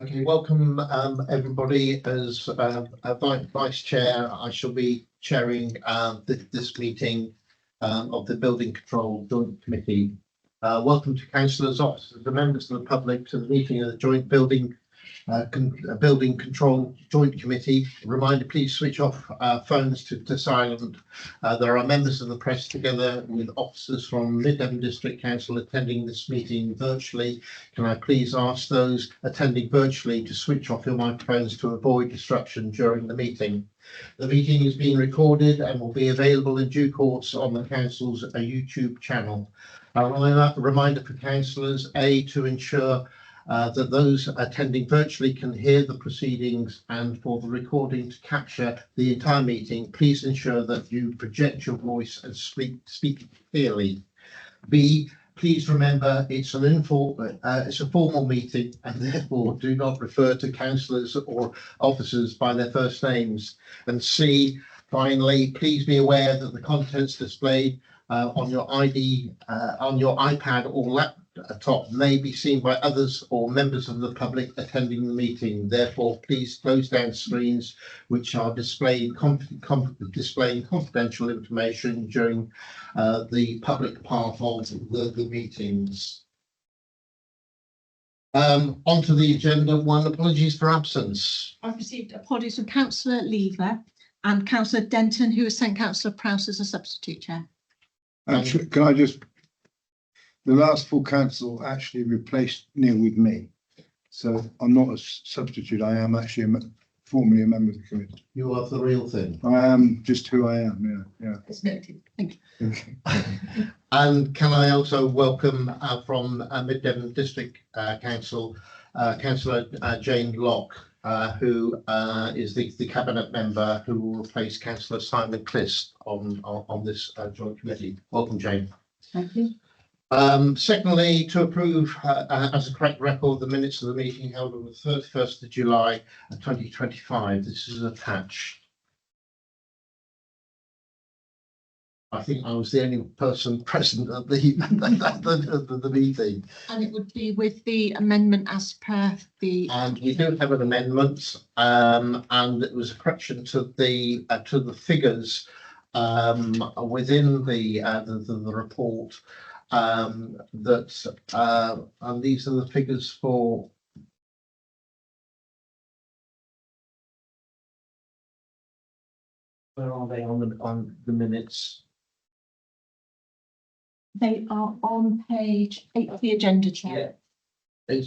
Okay, welcome everybody. As Vice Chair, I shall be chairing this meeting of the Building Control Joint Committee. Welcome to councillors, officers, the members of the public to the meeting of the Joint Building Control Joint Committee. Reminder, please switch off phones to silent. There are members of the press together with officers from Mid Devon District Council attending this meeting virtually. Can I please ask those attending virtually to switch off your microphones to avoid disruption during the meeting. The meeting is being recorded and will be available in due course on the council's YouTube channel. A reminder for councillors, to ensure that those attending virtually can hear the proceedings, and for the recording to capture the entire meeting, please ensure that you project your voice and speak clearly. B, please remember it's a formal meeting, and therefore do not refer to councillors or officers by their first names. And C, finally, please be aware that the contents displayed on your iPad or laptop may be seen by others or members of the public attending the meeting. Therefore, please close down screens which are displaying confidential information during the public part of the meetings. Onto the agenda one. Apologies for absence. I've received apologies from Councillor Lever and Councillor Denton, who has sent Councillor Prowse as a substitute chair. Actually, can I just, the last full council actually replaced Neil with me. So I'm not a substitute. I am actually formally a member of the committee. You are the real thing. I am just who I am. Yeah. It's noted. Thank you. And can I also welcome from Mid Devon District Council, Councillor Jane Locke, who is the cabinet member who will replace Councillor Simon Clist on this joint committee. Welcome, Jane. Thank you. Secondly, to approve as a correct record the minutes of the meeting held on the 31st of July 2025. This is attached. I think I was the only person present at the meeting. And it would be with the amendment as per the. And we do have an amendment, and it was a correction to the figures within the report. And these are the figures for. Where are they on the minutes? They are on page 8 of the agenda, Chair. Yeah.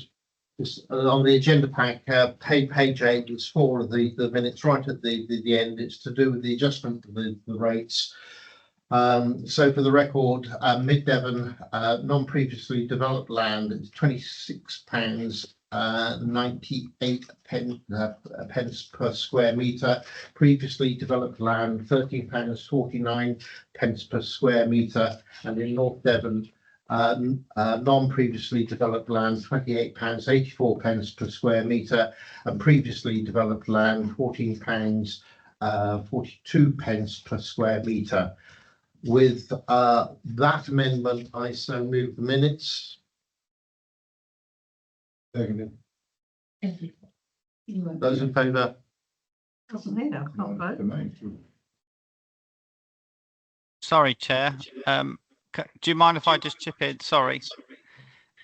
It's on the agenda pack, page 8, it's 4 of the minutes right at the end. It's to do with the adjustment of the rates. So for the record, Mid Devon non-previously developed land is £26 98 pence per square metre. Previously developed land £13 49 pence per square metre, and in North Devon non-previously developed land £28 84 pence per square metre, and previously developed land £14 42 pence per square metre. With that amendment, I so move the minutes. Seconded. Those in favour? Sorry, Chair. Do you mind if I just chip in? Sorry.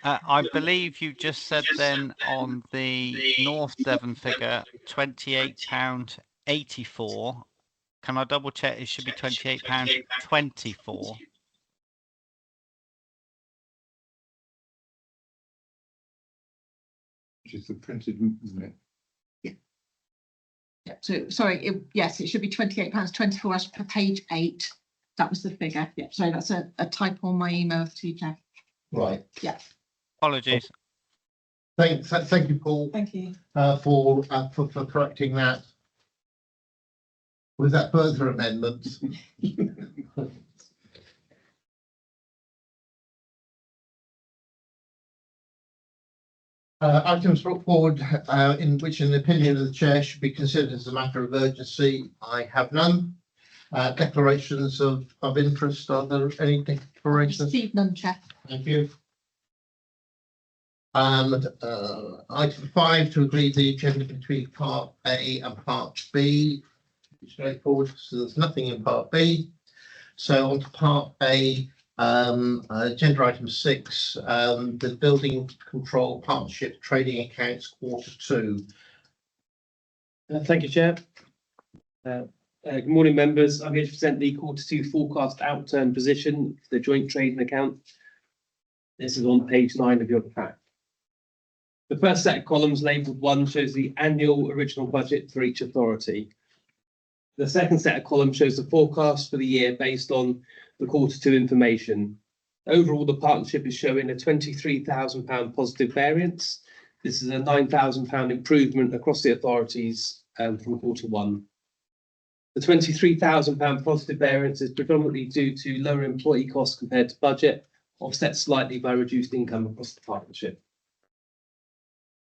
I believe you just said then on the North Devon figure, £28.84. Can I double check? It should be £28.24. Which is the printed, isn't it? Yeah. So sorry, yes, it should be £28.24 as per page 8. That was the figure. Yeah, sorry, that's a typo on my email to you, Chair. Right. Yeah. Apologies. Thank you, Paul. Thank you. For correcting that. Was that further amendments? Items brought forward in which an opinion of the chair should be considered as a matter of urgency. I have none. Declarations of interest. Are there any declarations? Received none, Chair. Thank you. And item 5, to agree the agenda between part A and part B. Straightforward, so there's nothing in part B. So on to part A, agenda item 6, the building control partnership trading accounts Q2. Thank you, Chair. Good morning, members. I'm here to present the Q2 forecast outturn position for the joint trading account. This is on page 9 of your pack. The first set of columns labelled 1 shows the annual original budget for each authority. The second set of columns shows the forecast for the year based on the Q2 information. Overall, the partnership is showing a £23,000 positive variance. This is a £9,000 improvement across the authorities from Q1. The £23,000 positive variance is predominantly due to lower employee costs compared to budget, offset slightly by reduced income across the partnership.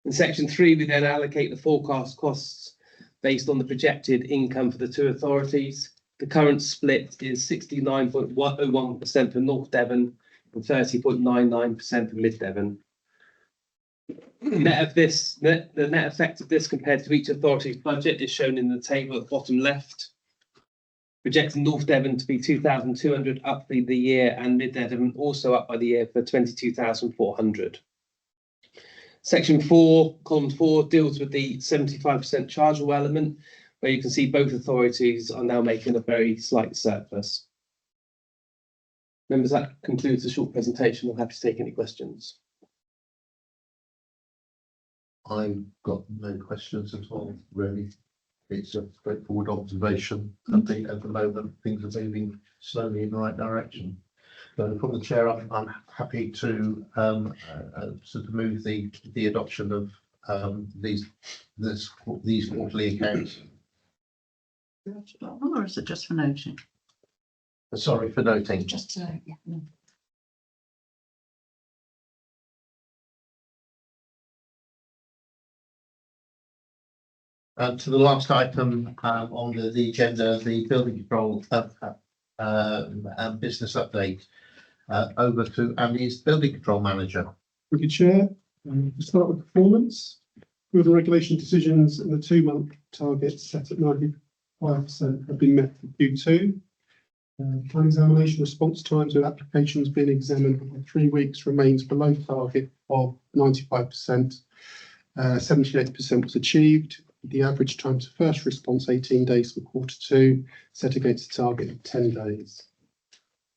In section 3, we then allocate the forecast costs based on the projected income for the two authorities. The current split is 69.01% for North Devon and 30.99% for Mid Devon. The net effect of this compared to each authority's budget is shown in the table at the bottom left. Projecting North Devon to be 2,200 up for the year and Mid Devon also up by the year for 22,400. Section 4, column 4, deals with the 75% chargeable element, where you can see both authorities are now making a very slight surplus. Members, that concludes the short presentation. I'm happy to take any questions. I've got no questions at all, really. It's a straightforward observation. I think at the moment things are moving slowly in the right direction. So from the chair, I'm happy to sort of move the adoption of these quarterly accounts. Or is it just for noting? Sorry for noting. Just yeah. No. To the last item on the agenda, the building control and business update. Over to Andy's building control manager. Thank you, Chair. To start with performance, with the regulation decisions and the 2-month targets set at 95% have been met for Q2. Plan examination response times with applications being examined within 3 weeks remains below target of 95%. 78% was achieved. The average time to first response 18 days for Q2, set against a target of 10 days.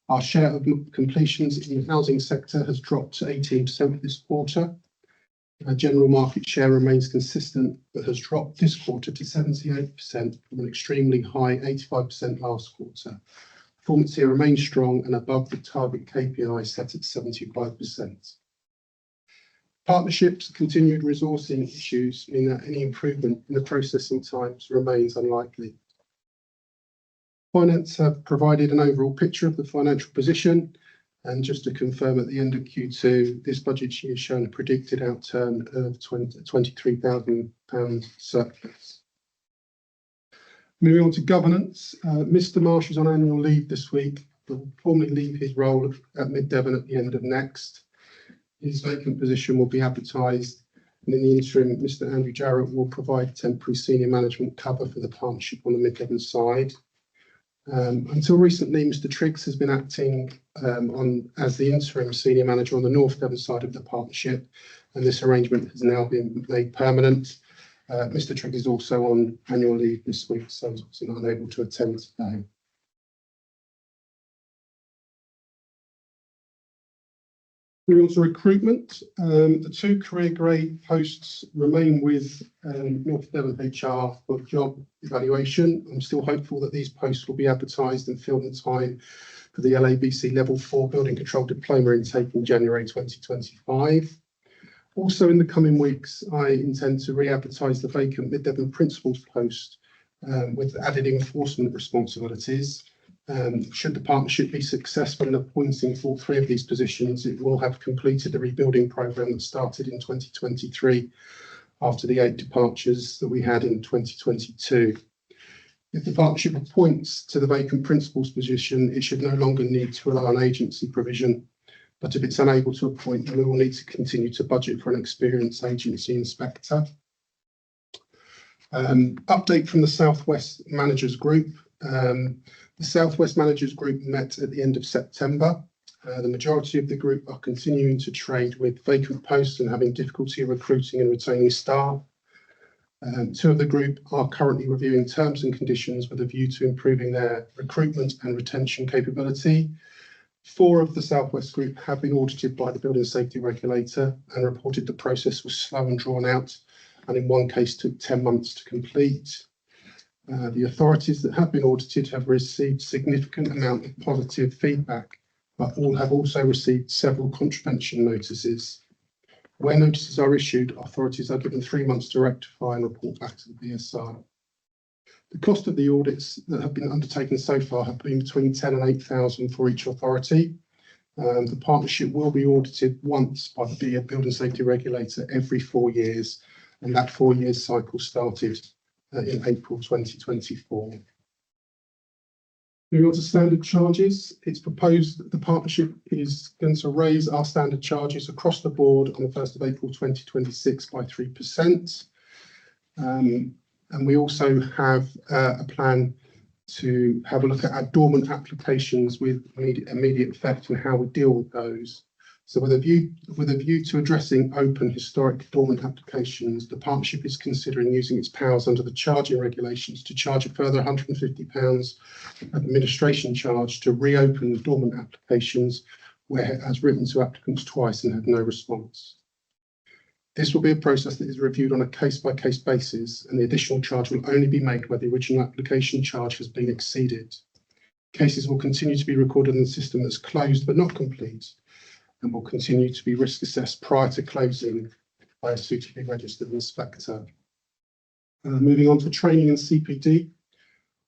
Our share of completions in the housing sector has dropped to 18% this quarter. Our general market share remains consistent, but has dropped this quarter to 78% from an extremely high 85% last quarter. Performance here remains strong and above the target KPI set at 75%. Partnerships' continued resourcing issues mean that any improvement in the processing times remains unlikely. Finance have provided an overall picture of the financial position, and just to confirm, at the end of Q2, this budget year has shown a predicted outturn of £23,000 surplus. Moving on to governance, Mr. Marsh is on annual leave this week, but will formally leave his role at Mid Devon at the end of next. His vacant position will be advertised, and in the interim, Mr. Andrew Jarrett will provide temporary senior management cover for the partnership on the Mid Devon side. Until recently, Mr. Triggs has been acting as the interim senior manager on the North Devon side of the partnership, and this arrangement has now been made permanent. Mr. Triggs is also on annual leave this week, so he's obviously not able to attend today. Moving on to recruitment, the 2 career grade posts remain with North Devon HR for job evaluation. I'm still hopeful that these posts will be advertised and filled in time for the LABC Level 4 Building Control Diploma intake in January 2025. Also in the coming weeks, I intend to re-advertise the vacant Mid Devon Principals post with added enforcement responsibilities. Should the partnership be successful in appointing all 3 of these positions, it will have completed the rebuilding programme that started in 2023 after the 8 departures that we had in 2022. If the partnership appoints to the vacant principals position, it should no longer need to rely on agency provision. but if it's unable to appoint, we will need to continue to budget for an experienced agency inspector. Update from the South West Managers Group. The South West Managers Group met at the end of September. The majority of the group are continuing to trade with vacant posts and having difficulty recruiting and retaining staff. Two of the group are currently reviewing terms and conditions with a view to improving their recruitment and retention capability. 4 of the South West Group have been audited by the Building Safety Regulator and reported the process was slow and drawn out, and in one case took 10 months to complete. The authorities that have been audited have received significant amount of positive feedback, but all have also received several contravention notices. Where notices are issued, authorities are given 3 months to rectify and report back to the BSI. The cost of the audits that have been undertaken so far have been between 10 and 8,000 for each authority. The partnership will be audited once by the Building Safety Regulator every 4 years, and that 4 year cycle started in April 2024. Moving on to standard charges, it's proposed that the partnership is going to raise our standard charges across the board on the 1st of April 2026 by 3%. And we also have a plan to have a look at our dormant applications with immediate effect and how we deal with those. So with a view to addressing open historic dormant applications, the partnership is considering using its powers under the charging regulations to charge a further £150 administration charge to reopen dormant applications where it has written to applicants twice and had no response. This will be a process that is reviewed on a case-by-case basis, and the additional charge will only be made where the original application charge has been exceeded. Cases will continue to be recorded in the system that's closed but not complete, and will continue to be risk assessed prior to closing by a suitably registered inspector. Moving on to training and CPD.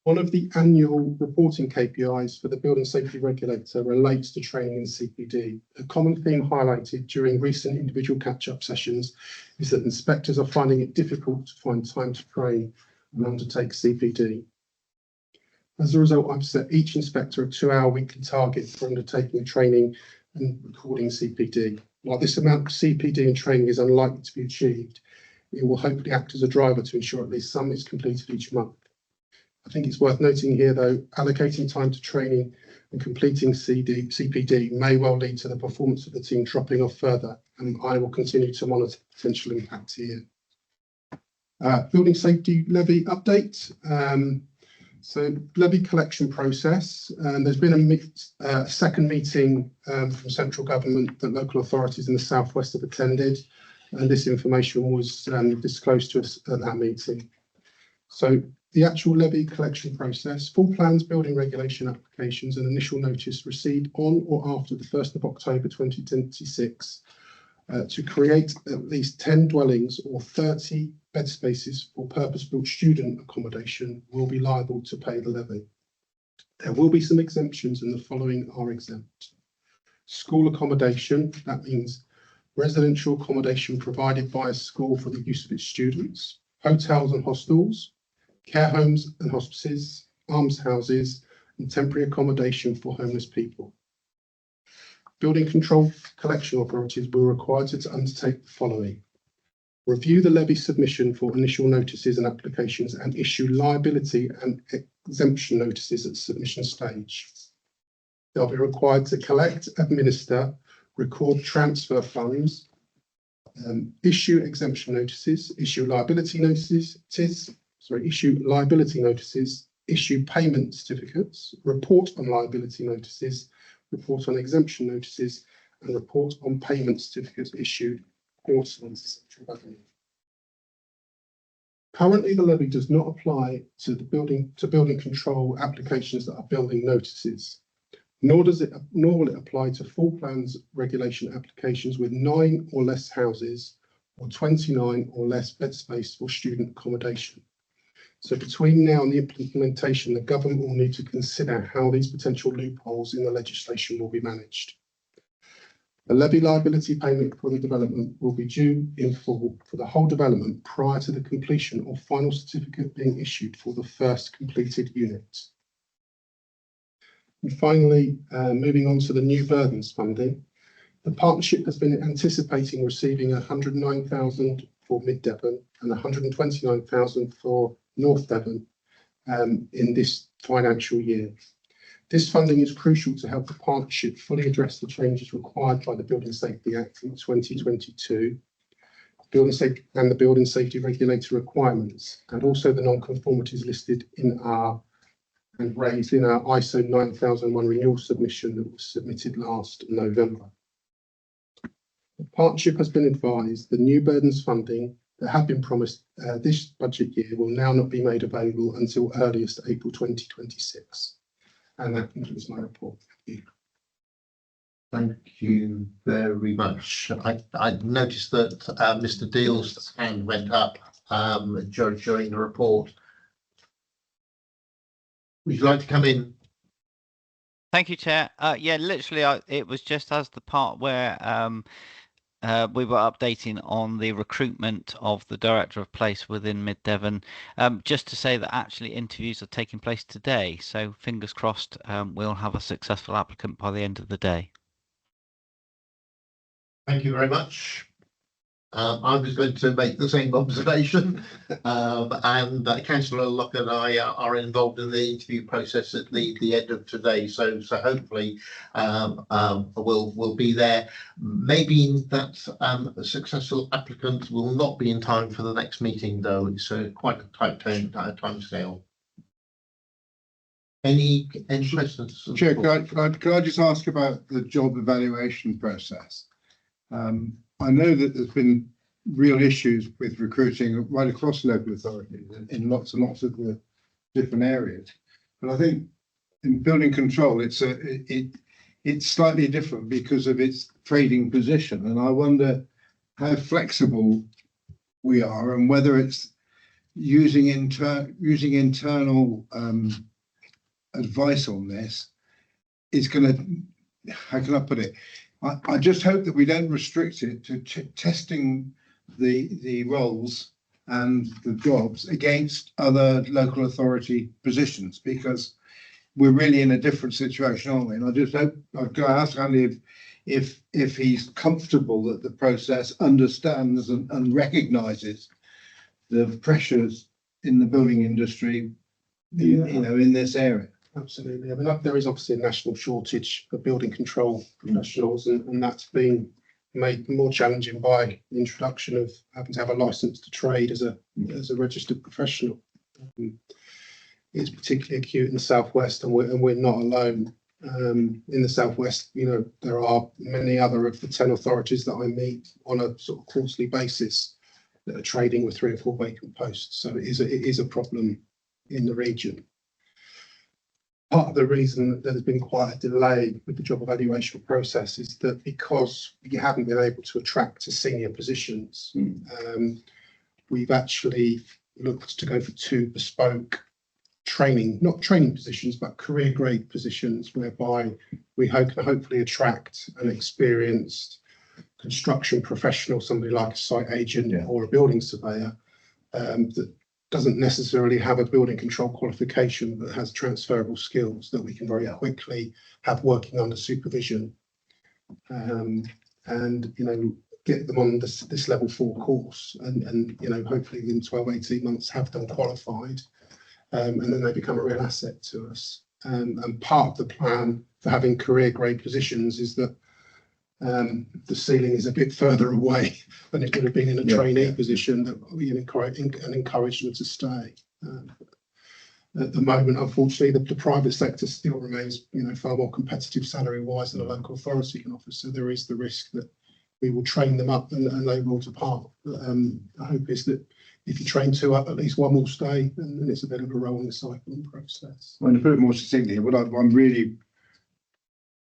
One of the annual reporting KPIs for the Building Safety Regulator relates to training and CPD. A common theme highlighted during recent individual catch-up sessions is that inspectors are finding it difficult to find time to train and undertake CPD. As a result, I've set each inspector a 2-hour weekly target for undertaking training and recording CPD. While this amount of CPD and training is unlikely to be achieved, it will hopefully act as a driver to ensure at least some is completed each month. I think it's worth noting here, though, allocating time to training and completing CPD may well lead to the performance of the team dropping off further, and I will continue to monitor potential impact here. Building safety levy update. So levy collection process, and there's been a second meeting from central government that local authorities in the southwest have attended, and this information was disclosed to us at that meeting. So the actual levy collection process: full plans, building regulation applications and initial notice received on or after the 1st of October 2026 to create at least 10 dwellings or 30 bed spaces for purpose-built student accommodation will be liable to pay the levy. There will be some exemptions, and the following are exempt. School accommodation, that means residential accommodation provided by a school for the use of its students, hotels and hostels, care homes and hospices, almshouses, and temporary accommodation for homeless people. Building control collection authorities will be required to undertake the following: review the levy submission for initial notices and applications and issue liability and exemption notices at submission stage. They'll be required to collect, administer, record transfer funds, issue exemption notices, issue liability notices, issue payment certificates, report on liability notices, report on exemption notices, and report on payment certificates issued quarterly to central government. Currently, the levy does not apply to building control applications that are building notices, nor will it apply to full plans regulation applications with 9 or less houses or 29 or less bed space for student accommodation. So between now and the implementation, the government will need to consider how these potential loopholes in the legislation will be managed. The levy liability payment for the development will be due in full for the whole development prior to the completion or final certificate being issued for the first completed unit. And finally, moving on to the new burdens funding. The partnership has been anticipating receiving 109,000 for Mid Devon and 129,000 for North Devon in this financial year. This funding is crucial to help the partnership fully address the changes required by the Building Safety Act in 2022, the Building Safety Regulator requirements, and also the non-conformities listed in our and raised in our ISO 9001 renewal submission that was submitted last November. The partnership has been advised the new burdens funding that had been promised this budget year will now not be made available until earliest April 2026. And that concludes my report. Thank you. Thank you very much. I noticed that Mr. Deal's hand went up during the report. Would you like to come in? Thank you, Chair. Yeah, literally, it was just as the part where we were updating on the recruitment of the Director of Place within Mid Devon, just to say that actually interviews are taking place today. So fingers crossed, we'll have a successful applicant by the end of the day. Thank you very much. I was going to make the same observation, and Councillor Locke and I are involved in the interview process at the end of today. So hopefully we'll be there. Maybe that a successful applicant will not be in time for the next meeting, though. It's quite a tight time scale. Any questions? Chair, could I just ask about the job evaluation process? I know that there's been real issues with recruiting right across local authorities in lots and lots of the different areas, but I think in building control it's slightly different because of its trading position, and I wonder how flexible we are and whether it's using internal advice on this is going to, how can I put it? I just hope that we don't restrict it to testing the roles and the jobs against other local authority positions, because we're really in a different situation, aren't we? And I just hope, I've got to ask Andy if he's comfortable that the process understands and recognises the pressures in the building industry, in this area. Absolutely. I mean, there is obviously a national shortage of building control professionals, and that's been made more challenging by the introduction of having to have a license to trade as a registered professional. It's particularly acute in the southwest, and we're not alone. In the southwest, there are many other of the 10 authorities that I meet on a sort of quarterly basis that are trading with 3 or 4 vacant posts. So it is a problem in the region. Part of the reason that there's been quite a delay with the job evaluation process is that because we haven't been able to attract to senior positions, we've actually looked to go for 2 bespoke not training positions, but career grade positions, whereby we hopefully attract an experienced construction professional, somebody like a site agent or a building surveyor, that doesn't necessarily have a building control qualification, but has transferable skills that we can very quickly have working under supervision, and get them on this level 4 course, and hopefully within 12-18 months have them qualified, and then they become a real asset to us. And part of the plan for having career grade positions is that the ceiling is a bit further away than it would have been in a trainee position, that we encourage them to stay. At the moment, unfortunately, the private sector still remains, far more competitive salary wise than a local authority can offer. So there is the risk that we will train them up and they will depart. The hope is that if you train 2 up, at least 1 will stay, and then it's a bit of a rolling cycle and process. Well, to put it more succinctly, what I'm really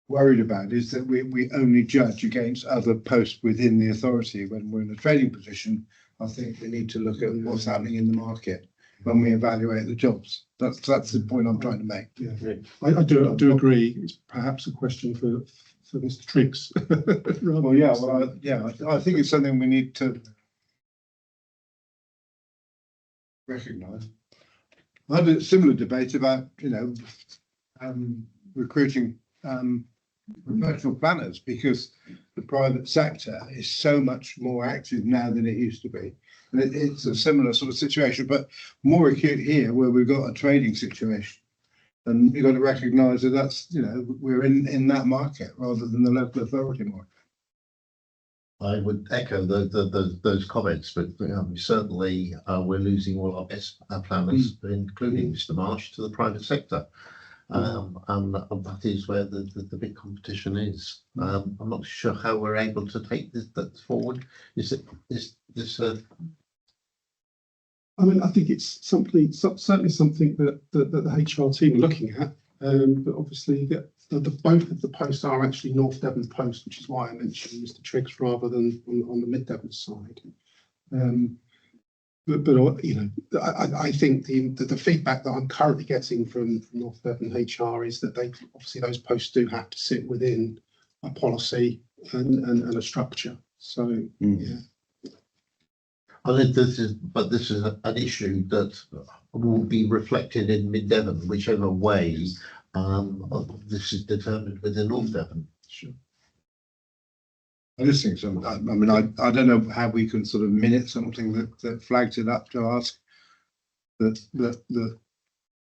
worried about is that we only judge against other posts within the authority. When we're in a trading position, I think we need to look at what's happening in the market when we evaluate the jobs. That's the point I'm trying to make. Yeah, I do agree. It's perhaps a question for Mr. Triggs. I think it's something we need to recognise. I had a similar debate about recruiting professional planners, because the private sector is so much more active now than it used to be. And it's a similar sort of situation, but more acute here where we've got a trading situation. And you've got to recognise that that's, you know, we're in that market rather than the local authority market. I would echo those comments, but certainly we're losing all our best planners, including Mr. Marsh, to the private sector. And that is where the big competition is. I'm not sure how we're able to take that forward. I mean, I think it's certainly something that the HR team are looking at. But obviously, both of the posts are actually North Devon posts, which is why I mentioned Mr. Triggs rather than on the Mid Devon side. But you know, I think the feedback that I'm currently getting from North Devon HR is that those posts do have to sit within a policy and a structure. So yeah. I think this is an issue that will be reflected in Mid Devon, whichever way this is determined within North Devon. Sure. I just think so. I mean, I don't know how we can sort of minute something that flags it up to ask that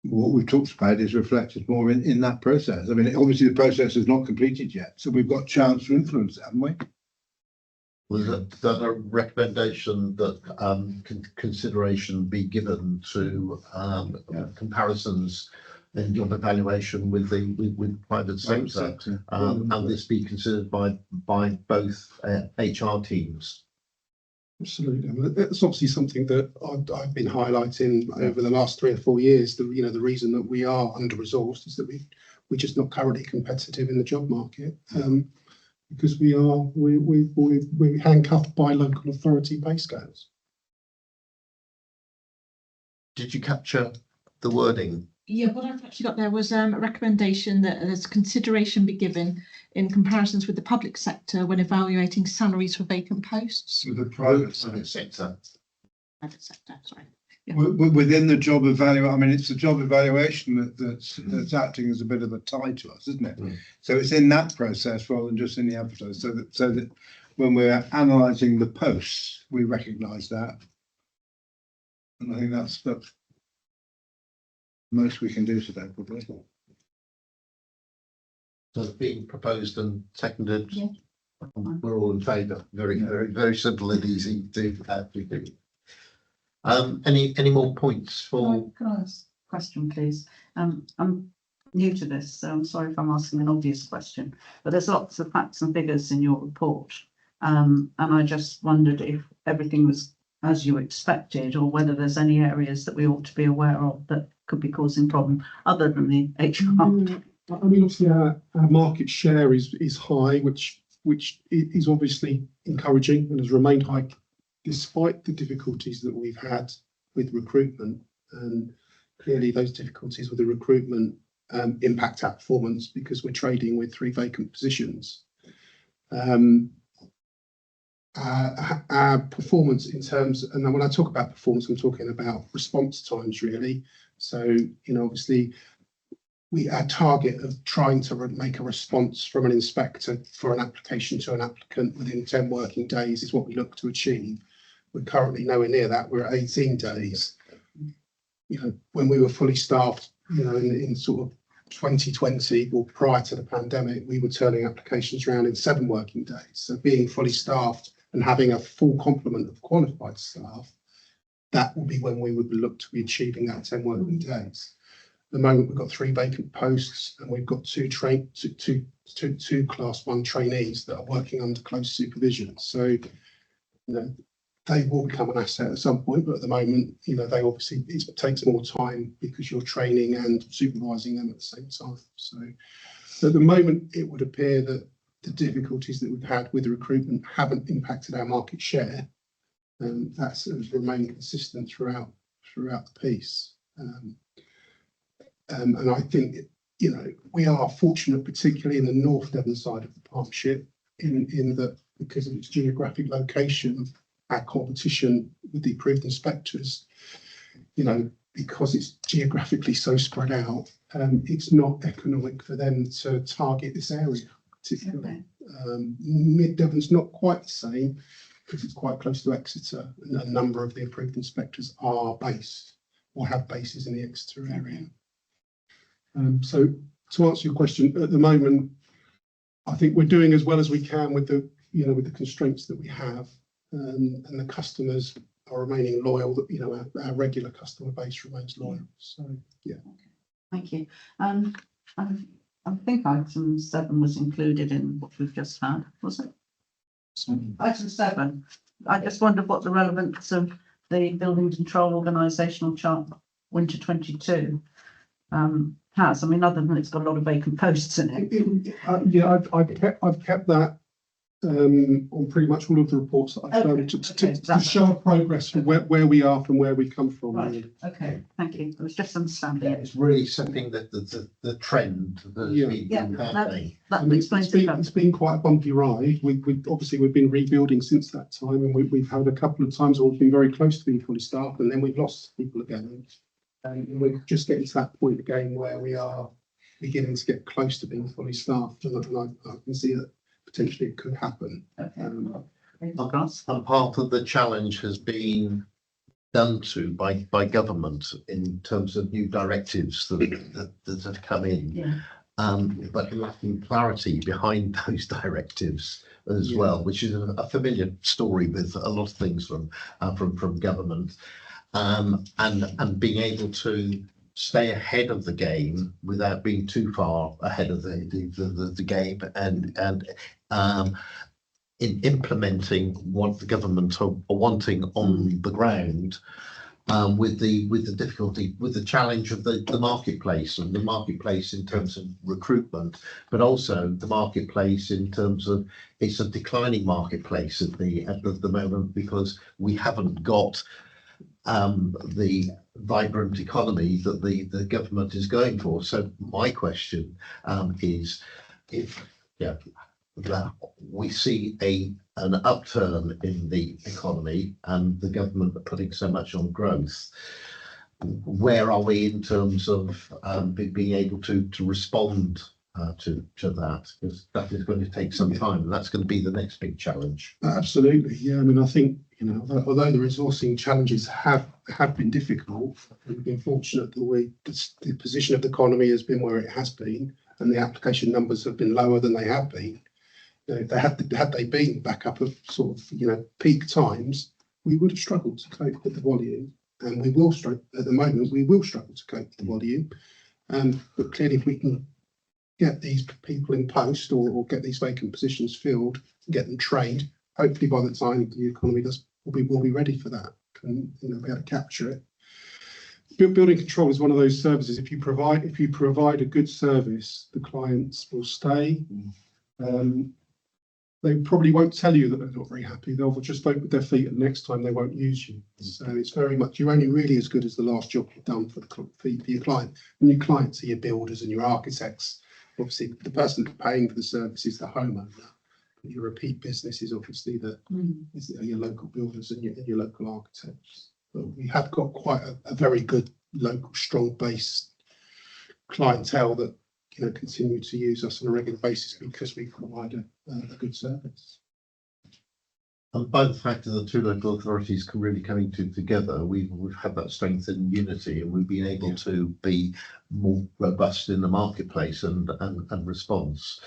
what we've talked about is reflected more in that process. I mean, obviously the process is not completed yet, so we've got a chance to influence it, haven't we? Was that a recommendation that consideration be given to comparisons in job evaluation with private sector, and this be considered by both HR teams? Absolutely. It's obviously something that I've been highlighting over the last 3 or 4 years. The reason that we are under resourced is that we're just not currently competitive in the job market. Because we're handcuffed by local authority pay scales. Did you capture the wording? Yeah, what I've actually got there was a recommendation that there's consideration be given in comparisons with the public sector when evaluating salaries for vacant posts. With the private sector. Private sector, sorry. Yeah. Within the job evaluation, I mean, it's the job evaluation that's acting as a bit of a tie to us, isn't it? So it's in that process rather than just in the advertise. So that when we're analysing the posts, we recognise that, and I think that's the most we can do today, probably. So it's being proposed and seconded. Yeah. We're all in favour. Very simple and easy to do. Any more points for? Can I ask a question, please? I'm new to this, so I'm sorry if I'm asking an obvious question, but there's lots of facts and figures in your report. And I just wondered if everything was as you expected, or whether there's any areas that we ought to be aware of that could be causing problem other than the HR. I mean, obviously our market share is high, which is obviously encouraging and has remained high despite the difficulties that we've had with recruitment. And clearly those difficulties with the recruitment impact our performance because we're trading with 3 vacant positions. Our performance in terms, and when I talk about performance, I'm talking about response times really. So, obviously our target of trying to make a response from an inspector for an application to an applicant within 10 working days is what we look to achieve. We're currently nowhere near that. We're at 18 days. When we were fully staffed, in sort of 2020 or prior to the pandemic, we were turning applications around in 7 working days. So being fully staffed and having a full complement of qualified staff, that will be when we would look to be achieving that 10 working days. At the moment, we've got 3 vacant posts and we've got two class 1 trainees that are working under close supervision. So, they will become an asset at some point, but at the moment, they obviously, it takes more time because you're training and supervising them at the same time. So at the moment, it would appear that the difficulties that we've had with recruitment haven't impacted our market share. That has remained consistent throughout the piece. And I think, we are fortunate, particularly in the North Devon side of the partnership, in that because of its geographic location, our competition with the approved inspectors, because it's geographically so spread out, it's not economic for them to target this area. particularly. Okay. Mid Devon's not quite the same because it's quite close to Exeter, and a number of the approved inspectors are based or have bases in the Exeter area. So to answer your question, at the moment, I think we're doing as well as we can with the, you know, with the constraints that we have, and the customers are remaining loyal. That, you know, our regular customer base remains loyal. So yeah. Thank you. I think item 7 was included in what we've just had, was it? Item 7. I just wondered what the relevance of the building control organisational chart winter 22 has. I mean, other than it's got a lot of vacant posts in it. Yeah, I've kept that on pretty much all of the reports that I've done to show progress from where we are from where we come from. Right. Really. Okay, thank you. I was just understanding Yeah, it. it's really setting the trend that has Yeah. been Yeah, happening. That I mean, explains it. it's been quite a bumpy ride. We've been rebuilding since that time, and we've had a couple of times where we've been very close to being fully staffed, and then we've lost people again. And we're just getting to that point again where we are beginning to get close to being fully staffed, and I can see that potentially it could happen. Okay. And part of the challenge has been done to by government in terms of new directives that have come in. Yeah. But lacking clarity behind those directives as well, which is a familiar story with a lot of things from government, and being able to stay ahead of the game without being too far ahead of the game, and in implementing what the government are wanting on the ground. With the difficulty, with the challenge of the marketplace, and the marketplace in terms of recruitment, but also the marketplace in terms of it's a declining marketplace at the moment, because we haven't got the vibrant economy that the government is going for. So my question is, if that we see an upturn in the economy and the government are putting so much on growth, where are we in terms of being able to respond to that? Because that is going to take some time, and that's going to be the next big challenge. Absolutely, yeah. I mean, I think, you know, although the resourcing challenges have been difficult, we've been fortunate that the position of the economy has been where it has been, and the application numbers have been lower than they have been. You know, had they been back up at sort of, you know, peak times, we would have struggled to cope with the volume, and we will struggle at the moment. We will struggle to cope with the volume, but clearly, if we can get these people in post or get these vacant positions filled, get them trained, hopefully by the time the economy we'll be ready for that, and, you know, be able to capture it. Building control is one of those services. If you provide a good service, the clients will stay. They probably won't tell you that they're not very happy. They'll just vote with their feet, and next time they won't use you. So it's very much, you're only really as good as the last job you've done for your client. And your clients are your builders and your architects. Obviously, the person paying for the service is the homeowner. Your repeat business is obviously your local builders and your local architects. But we have got quite a very good local, strong base clientele that, you know, continue to use us on a regular basis because we provide a good service. And by the fact that the two local authorities can really coming together, we've had that strength and unity, and we've been able to be more robust in the marketplace and response.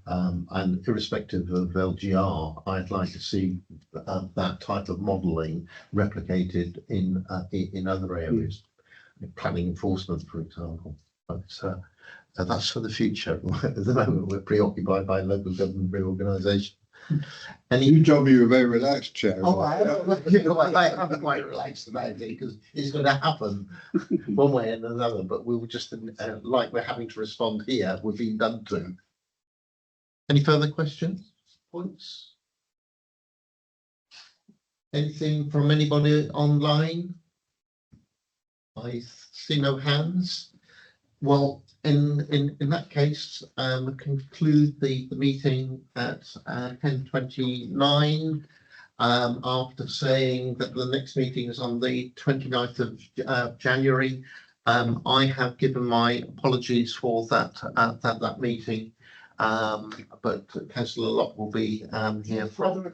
And irrespective of LGR, I'd like to see that type of modelling replicated in other areas, planning enforcement, for example. But that's for the future. At the moment, we're preoccupied by local government reorganisation. You told me you were very relaxed, Chair. Oh, I am quite relaxed about it, because it's going to happen one way and another. But we were just like we're having to respond here. We're being done to. Any further questions? Points? Anything from anybody online? I see no hands. Well, in that case, conclude the meeting at 10:29. After saying that the next meeting is on the 29th of January. I have given my apologies for that meeting, But councillor Locke will be here from.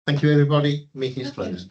Thank you, everybody. Meeting is closed.